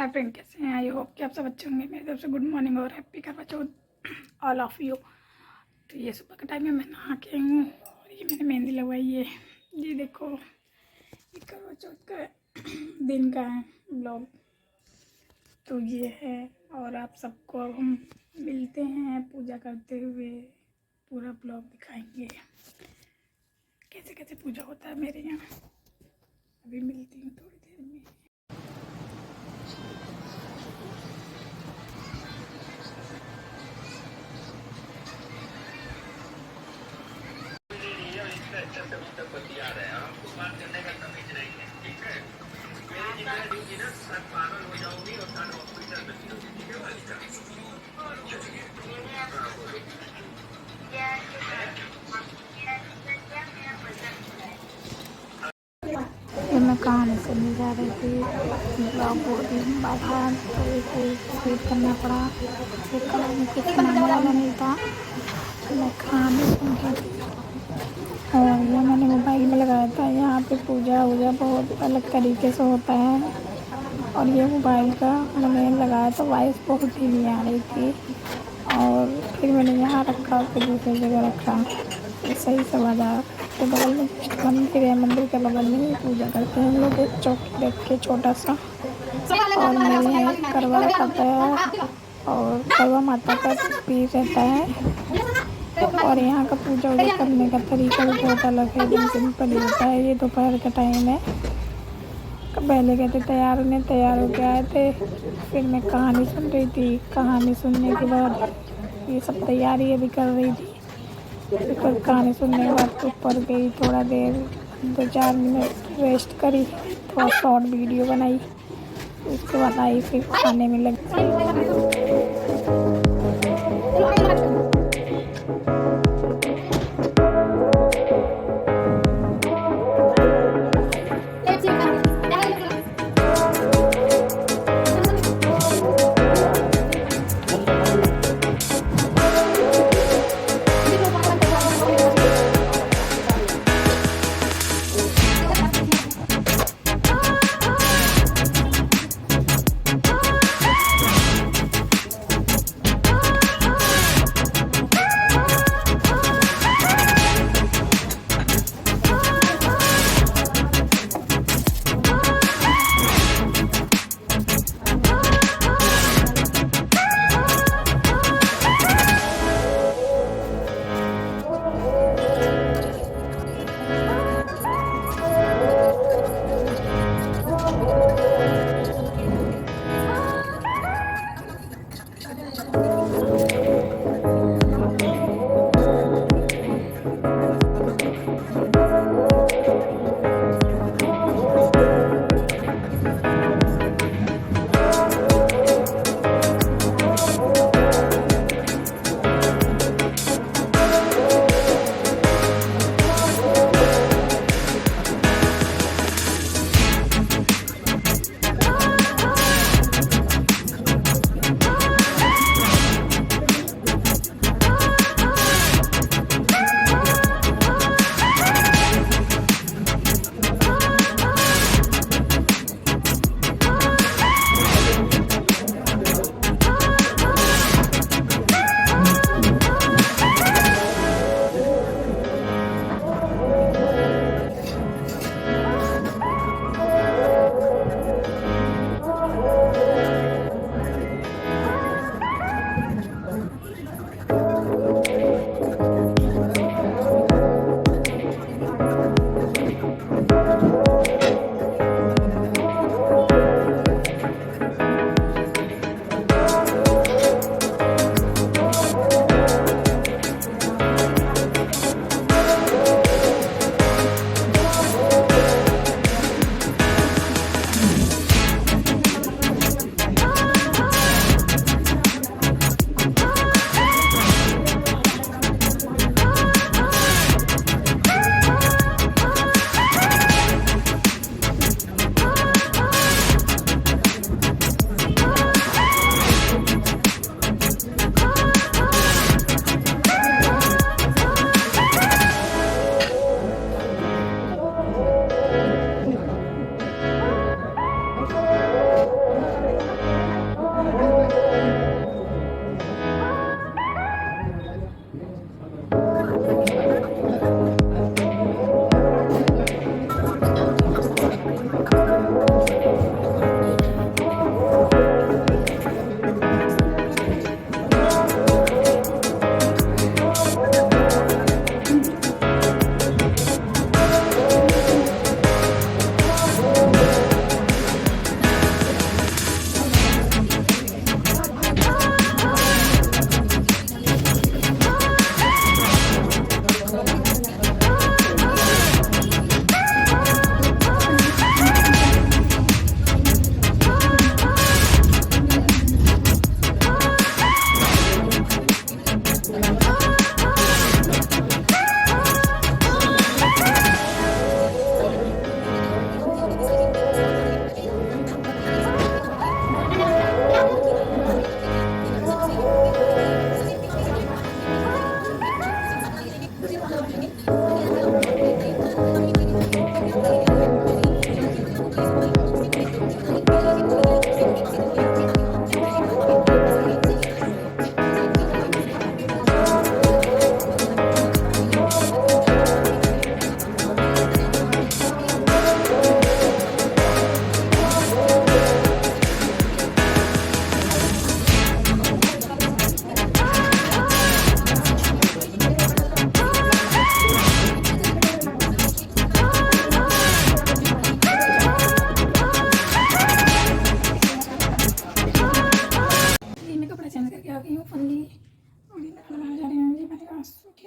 Hi friend, कैसे हैं? I hope कि आप सब अच्छे होंगे। मेरी तरफ से गुड मॉर्निंग और हैप्पी करवा चौथ ऑल ऑफ यू। तो ये सुबह का टाइम है, मैं नहा के आई हूँ और ये मैंने मेहंदी लगवाई है। ये देखो, ये करवा चौथ का दिन का है ब्लॉग। तो ये है, और आप सबको अब हम मिलते हैं पूजा करते हुए, पूरा ब्लॉग दिखाएंगे कैसे कैसे पूजा होता है मेरे यहाँ। अभी मिलती हूँ थोड़ी देर में। ये मैं कहानी सुनने जा रही थी, ब्लॉग बहुत लंबा था तो इसे स्किप करना पड़ा। एक कलर में कुछ बनाने वाला नहीं था, मैं कहानी सुन रही थी। और ये मैंने मोबाइल में लगाया था। यहाँ पे पूजा वूजा बहुत अलग तरीके से होता है, और ये मोबाइल का मैंने लगाया तो वॉइस बहुत धीमी आ रही थी। और फिर मैंने यहाँ रखा, फिर दूसरी जगह रखा, फिर सही से बजा के बगल में मंदिर है, मंदिर के बगल में ही पूजा करते हैं हम लोग। एक चौकी रख के छोटा सा, और मेरे यहाँ करवा रखा है और करवा माता का पीर रहता है। और यहाँ का पूजा वूजा करने का तरीका भी बहुत अलग है, एकदम सिंपल ही होता है। ये दोपहर का टाइम है, पहले कहते तैयार हो के आए थे। फिर मैं कहानी सुन रही थी, कहानी सुनने के बाद ये सब तैयारी अभी कर रही थी। फिर कहानी सुनने के बाद ऊपर गई, थोड़ा देर 2-4 मिनट रेस्ट करी, थोड़ा शॉर्ट वीडियो बनाई, उसके बाद आई फिर खाने में लगी।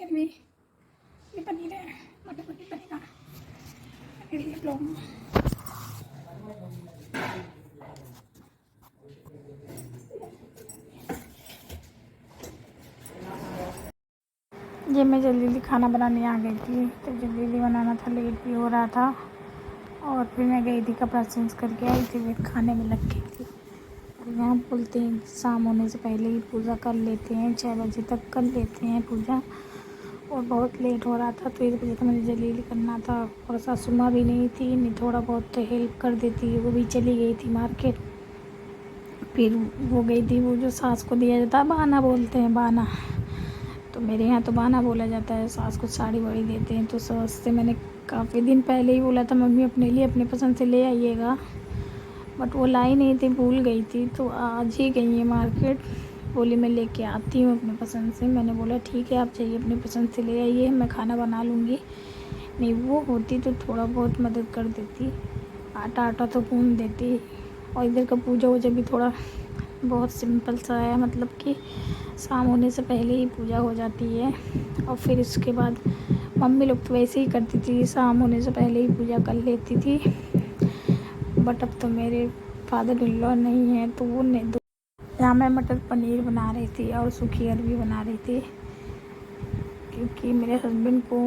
फिर भी ये पनीर है, मटर पनीर बनेगा मेरे लिए ब्लॉग में। ये मैं जल्दी जल्दी खाना बनाने आ गई थी, तो जल्दी जल्दी बनाना था, लेट भी हो रहा था। और फिर मैं गई थी, कपड़ा चेंज करके आई थी, फिर खाने में लग गई थी। और यहाँ बोलते हैं शाम होने से पहले ही पूजा कर लेते हैं, 6 बजे तक कर लेते हैं पूजा। और बहुत लेट हो रहा था, तो इस वजह से मुझे जल्दी जल्दी करना था। और सासू माँ भी नहीं थी, नहीं थोड़ा बहुत तो हेल्प कर देती, वो भी चली गई थी मार्केट। फिर वो गई थी, वो जो सास को दिया जाता है बहाना बोलते हैं, बहाना, तो मेरे यहाँ तो बहाना बोला जाता है, सास को साड़ी वाड़ी देते हैं। तो सास से मैंने काफ़ी दिन पहले ही बोला था मम्मी अपने लिए अपने पसंद से ले आइएगा, बट वो लाई नहीं थी, भूल गई थी। तो आज ही गई है मार्केट, बोली मैं लेके आती हूँ अपने पसंद से। मैंने बोला ठीक है, आप चाहिए अपने पसंद से ले आइए, मैं खाना बना लूँगी। नहीं वो होती तो थोड़ा बहुत मदद कर देती, आटा तो गूँध देती। और इधर का पूजा वूजा भी थोड़ा बहुत सिंपल सा है, मतलब कि शाम होने से पहले ही पूजा हो जाती है। और फिर उसके बाद मम्मी लोग तो वैसे ही करती थी, शाम होने से पहले ही पूजा कर लेती थी। बट अब तो मेरे फादर इन लॉ नहीं है, तो वो नहीं दो। यहाँ मैं मटर पनीर बना रही थी और सूखी अरबी बना रही थी, क्योंकि मेरे हस्बैंड को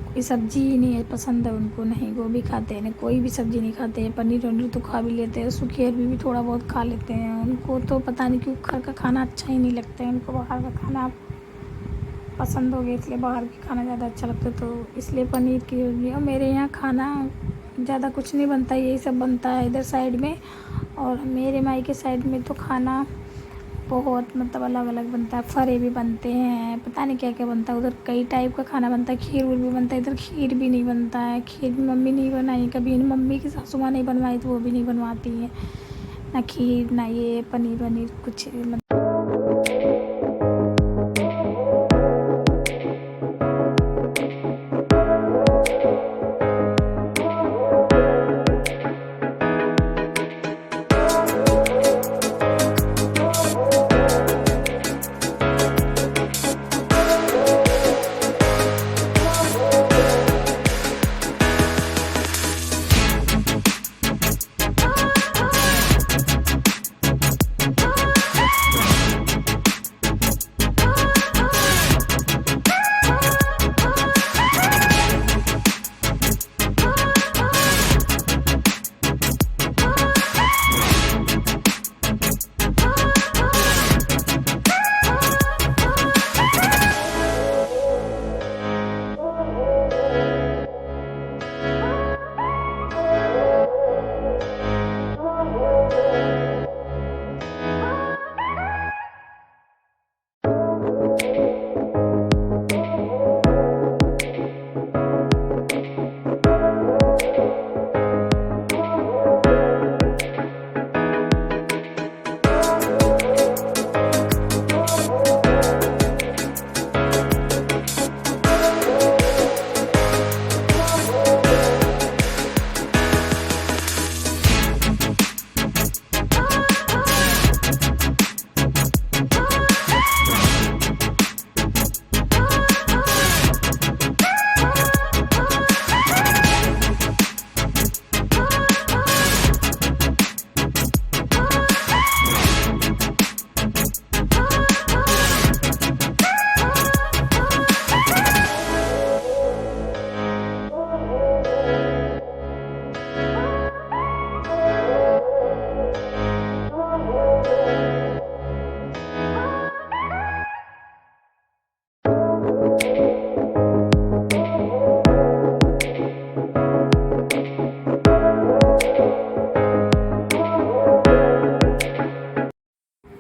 कोई सब्जी ही नहीं है पसंद है उनको, नहीं गोभी खाते हैं, कोई भी सब्ज़ी नहीं खाते हैं। पनीर वनीर तो खा भी लेते हैं, सूखी अरबी भी थोड़ा बहुत खा लेते हैं। उनको तो पता नहीं क्यों घर का खाना अच्छा ही नहीं लगता है, उनको बाहर का खाना पसंद हो गया, इसलिए बाहर का खाना ज़्यादा अच्छा लगता है, तो इसलिए पनीर की अरबी। और मेरे यहाँ खाना ज़्यादा कुछ नहीं बनता, यही सब बनता है इधर साइड में। और मेरे माई के साइड में तो खाना बहुत मतलब अलग अलग बनता है, फरे भी बनते हैं, पता नहीं क्या क्या बनता है उधर, कई टाइप का खाना बनता है। खीर भी बनता है इधर, खीर भी नहीं बनता है, खीर भी मम्मी नहीं बनाई कभी, मम्मी की सासू माँ नहीं बनवाई तो वो भी नहीं बनवाती है, ना खीर ना ये पनीर वनीर कुछ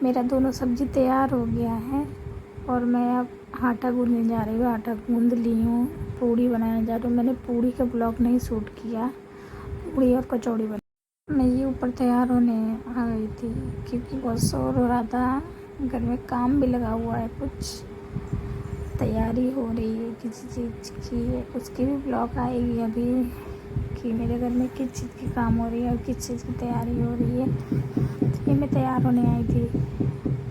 मेरा दोनों सब्ज़ी तैयार हो गया है। और मैं अब आटा गूँधने जा रही हूँ, आटा गूँध ली हूँ, पूड़ी बनाने जा रही हूँ। मैंने पूड़ी का ब्लॉग नहीं शूट किया, पूड़ी और कचौड़ी बना। मैं ये ऊपर तैयार होने आ गई थी, क्योंकि बहुत शोर हो रहा था, घर में काम भी लगा हुआ है, कुछ तैयारी हो रही है किसी चीज़ की, उसकी भी ब्लॉग आएगी अभी, कि मेरे घर में किस चीज़ की काम हो रही है और किस चीज़ की तैयारी हो रही है। तो ये मैं तैयार होने आई थी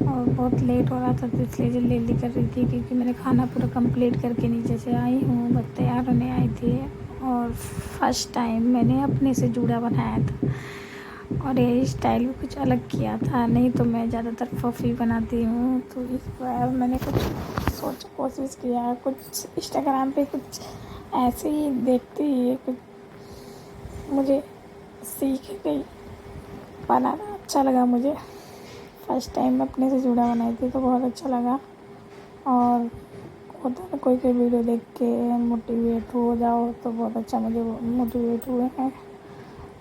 और बहुत लेट हो रहा था तो इसलिए जल्दी कर रही थी, क्योंकि मैंने खाना पूरा कंप्लीट करके नीचे से आई हूँ, बस तैयार होने आई थी। और फर्स्ट टाइम मैंने अपने से जूड़ा बनाया था, और हेयर स्टाइल भी कुछ अलग किया था। नहीं तो मैं ज़्यादातर पफी बनाती हूँ, तो इस बार मैंने कुछ कोशिश किया, कुछ इंस्टाग्राम पे कुछ ऐसे ही देखती ही कुछ मुझे सीख गई, बनाना अच्छा लगा मुझे। फर्स्ट टाइम अपने से जूड़ा बनाई थी तो बहुत अच्छा लगा। और होता है कोई वीडियो देख के मोटिवेट हो जाओ तो बहुत अच्छा, मुझे मोटिवेट हुए हैं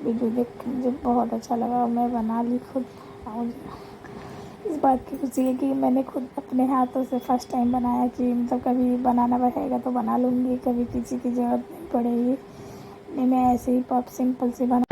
वीडियो देख के, मुझे बहुत अच्छा लगा और मैं बना ली खुद। और मुझे इस बात की खुशी है कि मैंने खुद अपने हाथों से फर्स्ट टाइम बनाया, कि मतलब कभी बनाना रहेगा तो बना लूँगी, कभी किसी की ज़रूरत नहीं पड़ेगी। नहीं, मैं ऐसे ही पॉप सिंपल से बना।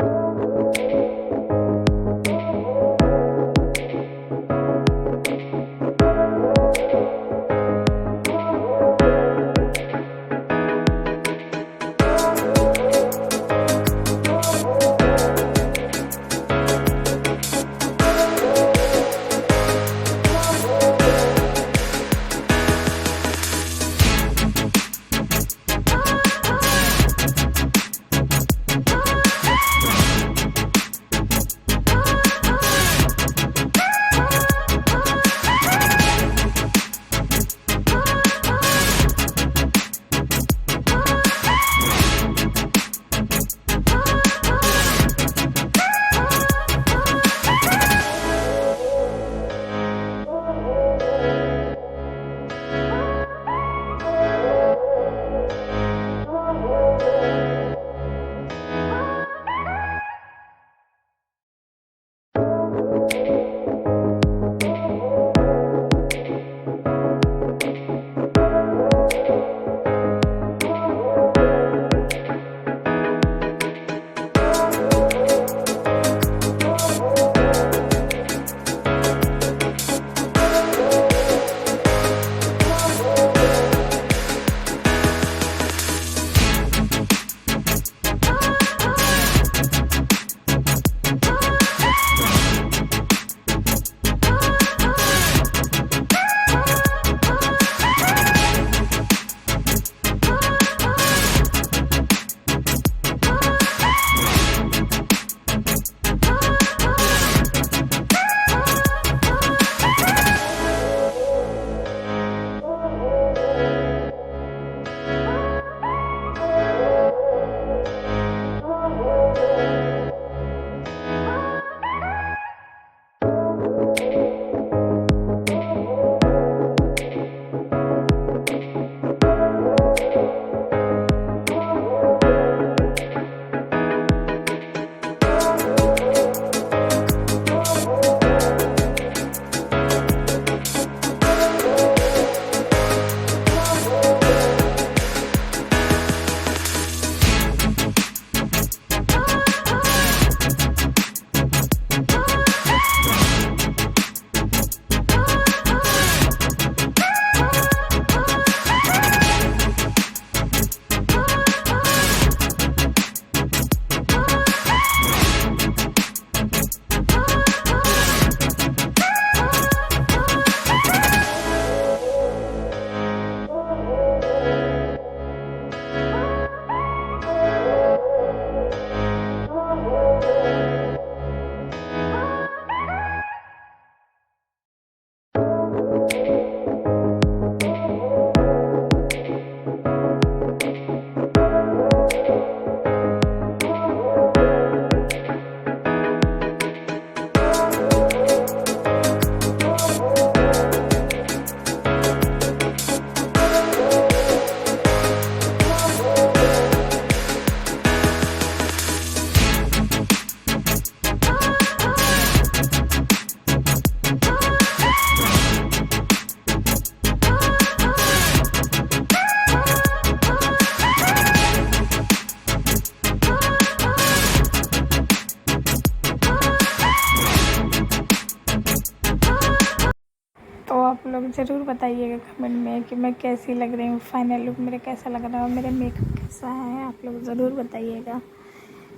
आप लोग ज़रूर बताइएगा कमेंट में कि मैं कैसी लग रही हूँ, फाइनल लुक मेरा कैसा लग रहा है और मेरा मेकअप कैसा है। आप लोग ज़रूर बताइएगा।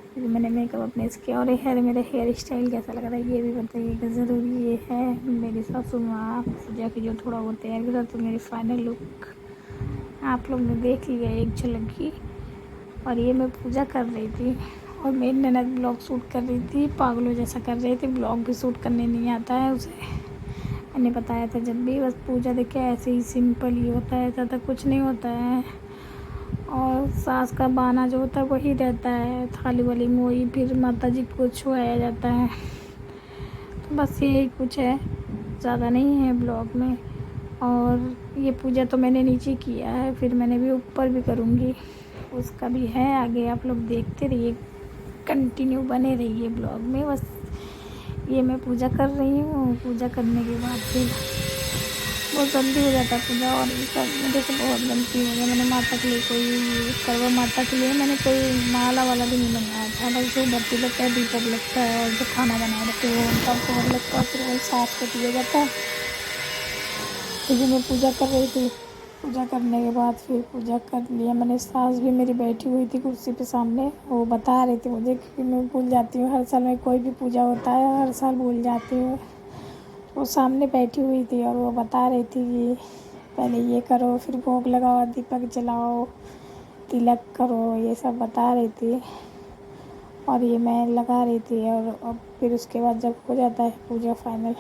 फिर मैंने मेकअप अपने इसके और मेरा हेयर स्टाइल कैसा लग रहा है ये भी बताइएगा ज़रूर। ये है मेरी सासू माँ पूजा की जो थोड़ा बहुत तैयार करा, तो मेरी फाइनल लुक आप लोग ने देख लिया एक झलक की। और ये मैं पूजा कर रही थी और मेरी ननद ब्लॉग शूट कर रही थी, पागलों जैसा कर रही थी। ब्लॉग भी शूट करने नहीं आता है उसे, मैंने बताया था जब भी। बस पूजा देखे ऐसे ही सिंपल ही होता है, ज़्यादा कुछ नहीं होता है। और सास का बहाना जो होता है वही रहता है, थाली वाली में वही फिर माता जी को छुआया जाता है। तो बस यही कुछ है, ज़्यादा नहीं है ब्लॉग में। और ये पूजा तो मैंने नीचे किया है, फिर मैंने भी ऊपर भी करूँगी, उसका भी है आगे। आप लोग देखते रहिए, कंटिन्यू बने रहिए ब्लॉग में। बस ये मैं पूजा कर रही हूँ, पूजा करने के बाद फिर बहुत जल्दी हो जाता है पूजा। और इसका मुझे तो बहुत गलती हो गई, मैंने माता के लिए कोई करवा माता के लिए मैंने कोई माला वाला भी नहीं बनाया था। बस जो बत्ती लगता है, दीपक लगता है और जो खाना बनाए रखते हैं वो उनका भोग लगता है, फिर वही साफ को दिया जाता है। फिर मैं पूजा कर रही थी, पूजा करने के बाद फिर पूजा कर लिया मैंने। सास भी मेरी बैठी हुई थी कुर्सी पे सामने, वो बता रही थी मुझे, क्योंकि मैं भूल जाती हूँ हर साल में कोई भी पूजा होता है, हर साल भूल जाती हूँ। वो सामने बैठी हुई थी और वो बता रही थी कि पहले ये करो, फिर भोग लगाओ, दीपक जलाओ, तिलक करो, ये सब बता रही थी। और ये मैं लगा रही थी। और अब फिर उसके बाद जब हो जाता है पूजा फाइनल,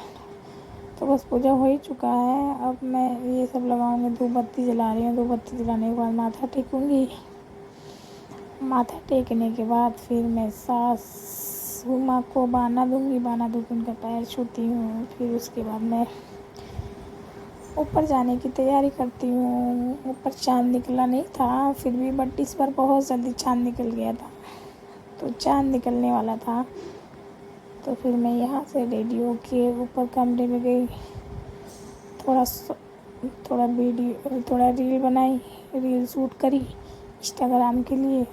तो बस पूजा हो ही चुका है। अब मैं ये सब लगाऊंगी, धूप बत्ती जला रही हूँ। धूप बत्ती जलाने के बाद माथा टेकूँगी। माथा टेकने के बाद फिर मैं सासू माँ को बाना दूँगी, बाना दूँगी, उनका पैर छूती हूँ। फिर उसके बाद मैं ऊपर जाने की तैयारी करती हूँ। ऊपर चाँद निकला नहीं था फिर भी, बट इस बार बहुत जल्दी चाँद निकल गया था। तो चाँद निकलने वाला था, तो फिर मैं यहाँ से रेडी होके ऊपर कमरे में गई। थोड़ा वीडियो, थोड़ा रील बनाई, रील शूट करी इंस्टाग्राम के लिए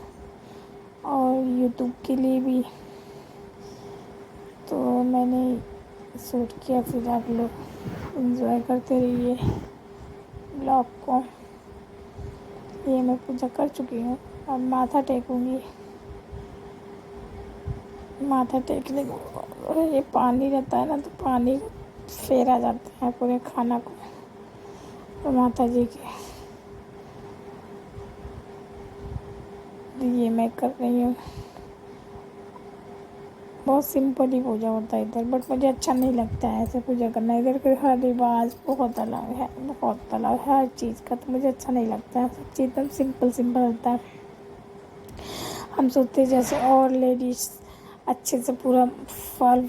और यूट्यूब के लिए भी। तो मैंने शूट किया, फिर आप लोग एंजॉय करते रहिए ब्लॉग को। ये मैं पूजा कर चुकी हूँ, अब माथा टेकूँगी। माथा टेकने को ये पानी रहता है ना, तो पानी फेरा जाता है पूरे खाना को। तो माता जी के ये मैं कर रही हूँ। बहुत सिंपल ही पूजा होता है इधर, बट मुझे अच्छा नहीं लगता है ऐसे पूजा करना। इधर के हर रिवाज बहुत अलग है, बहुत अलग हर चीज़ का, तो मुझे अच्छा नहीं लगता है। सब चीज़ एकदम सिंपल सिंपल होता है। हम सोचते जैसे और लेडीज़ अच्छे से पूरा फल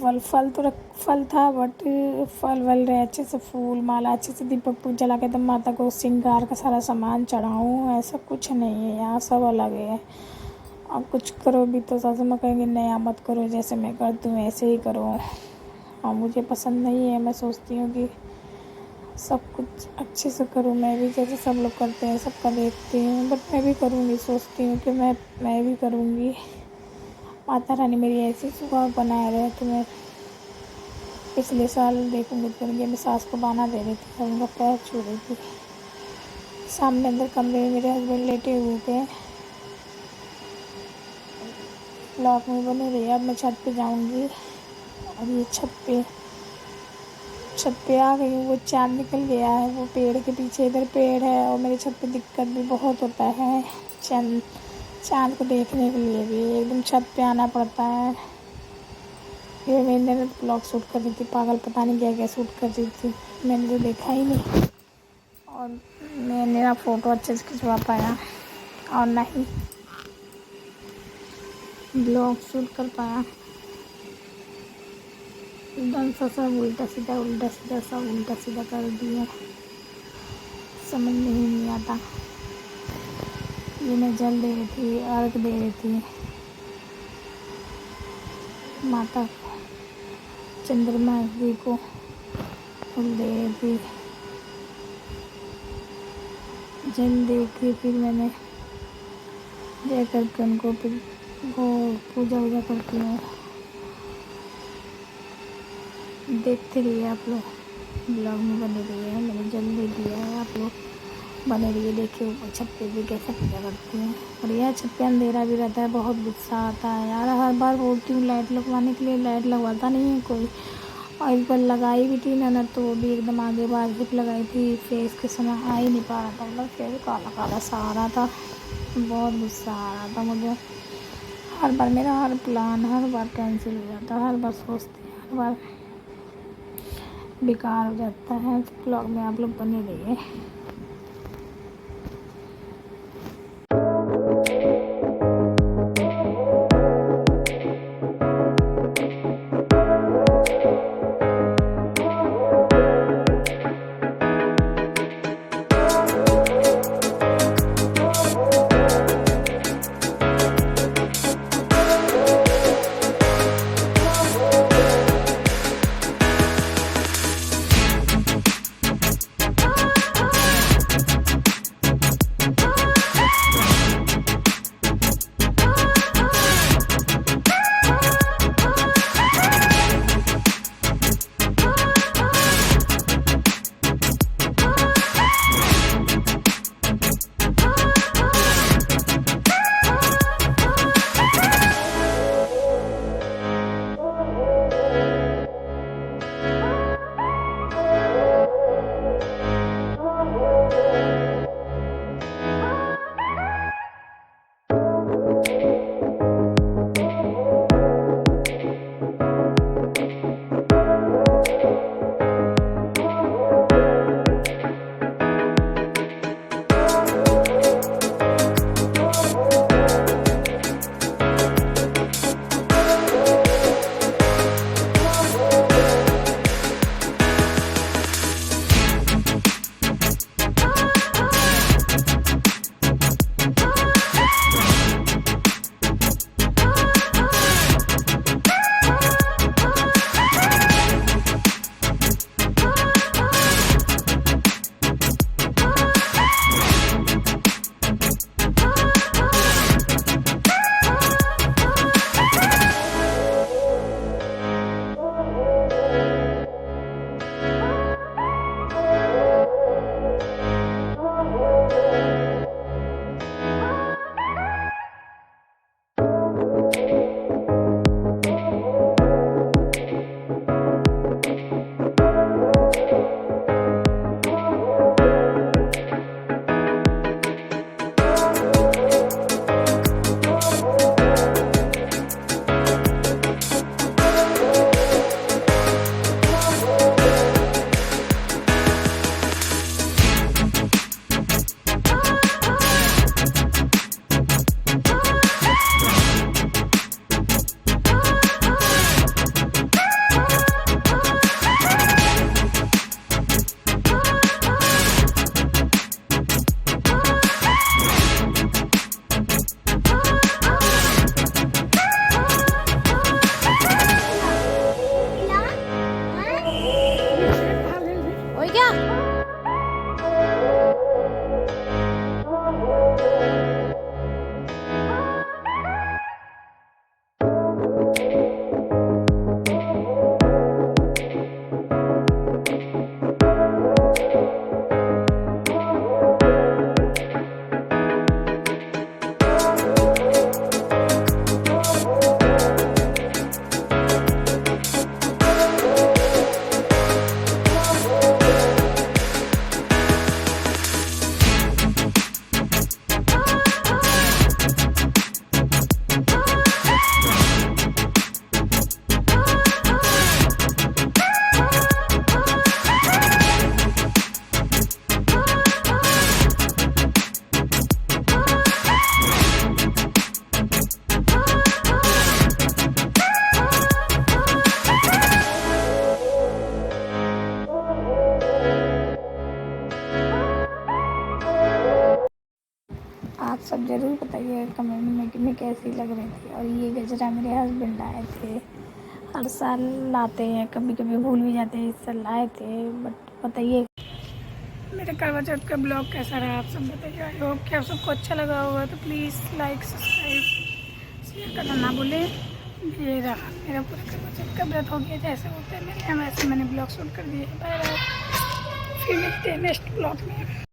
था, बट फल वल रहे अच्छे से, फूल माला अच्छे से, दीपक पूजा ला के एकदम माता को श्रृंगार का सारा सामान चढ़ाऊँ, ऐसा कुछ नहीं है यहाँ, सब अलग है। अब कुछ करो भी तो सासू माँ कहेंगे नया मत करो, जैसे मैं करती हूँ ऐसे ही करो। और मुझे पसंद नहीं है, मैं सोचती हूँ कि सब कुछ अच्छे से करूँ मैं भी, जैसे सब लोग करते हैं सबका देखती हूँ, बट मैं भी करूँगी, सोचती हूँ कि मैं भी करूँगी। माता रानी मेरी ऐसी सुहाग बनाए रहे। तो मैं पिछले साल देखूँगी तो मैं सास को बाना दे रही थी और उनका पैर छू रही थी। सामने अंदर कमरे में मेरे हस्बैंड लेटे हुए थे। ब्लॉक में बने रही। अब मैं छत पे जाऊँगी और ये छत पे आ गई हूँ। वो चाँद निकल गया है, वो पेड़ के पीछे, इधर पेड़ है। और मेरे छत पे दिक्कत भी बहुत होता है चाँद को देखने के लिए भी एकदम छत पे आना पड़ता है। ये मैंने ब्लॉग शूट कर रही थी, पागल पता नहीं क्या क्या शूट कर रही थी, मैंने तो देखा ही नहीं। और मैंने ना फ़ोटो अच्छे से खिंचवा पाया और ना ही ब्लॉग शूट कर पाया। एकदम सा सब उल्टा सीधा सब उल्टा सीधा कर दिया, समझ में ही नहीं आता। ये मैं जल दे रही थी, अर्घ दे रही थी माता को, चंद्रमा जी को फूल दे रही थी, जल दे के फिर मैंने जय करके उनको फिर वो पूजा वूजा करती हूँ। देखते रहिए आप लोग, ब्लॉग में बने रहिए। मैंने जल दे दिया है, आप लोग बने रहिए। देखिए ऊपर छत पे भी कैसे पूजा करती हूँ। और यह छत पे अंधेरा भी रहता है, बहुत गुस्सा आता है यार। हर बार बोलती हूँ लाइट लगवाने के लिए, लाइट लगवाता नहीं है कोई। और इस बार लगाई भी थी ननद, तो वो भी एकदम आगे बाहर सिर्फ लगाई थी, फेस के समय आ ही नहीं पा रहा था, मतलब फेस काला काला सा आ रहा था। बहुत गुस्सा आ रहा था मुझे। हर बार मेरा हर प्लान हर बार कैंसिल हो जाता है, हर बार सोचते हैं, हर बार बेकार हो जाता है। ब्लॉग में आप लोग बने रहिए। आप सब ज़रूर बताइए कमेंट में कि मैं कैसी लग रही थी। और ये गजरा मेरे हस्बैंड लाए थे, हर साल लाते हैं, कभी कभी भूल भी जाते हैं, इस साल लाए थे। बट बताइए मेरे करवा चौथ का ब्लॉग कैसा रहा, आप सब बताइए। आई होप कि आप सबको अच्छा लगा होगा, तो प्लीज़ लाइक सब्सक्राइब शेयर करना ना भूलें। ये रहा मेरा पूरा करवा चौथ का व्रत हो गया, जैसे होता है मेरे यहाँ वैसे मैंने ब्लॉग शूट कर दिए। बाय बाय, फिर मिलते हैं नेक्स्ट ब्लॉग में।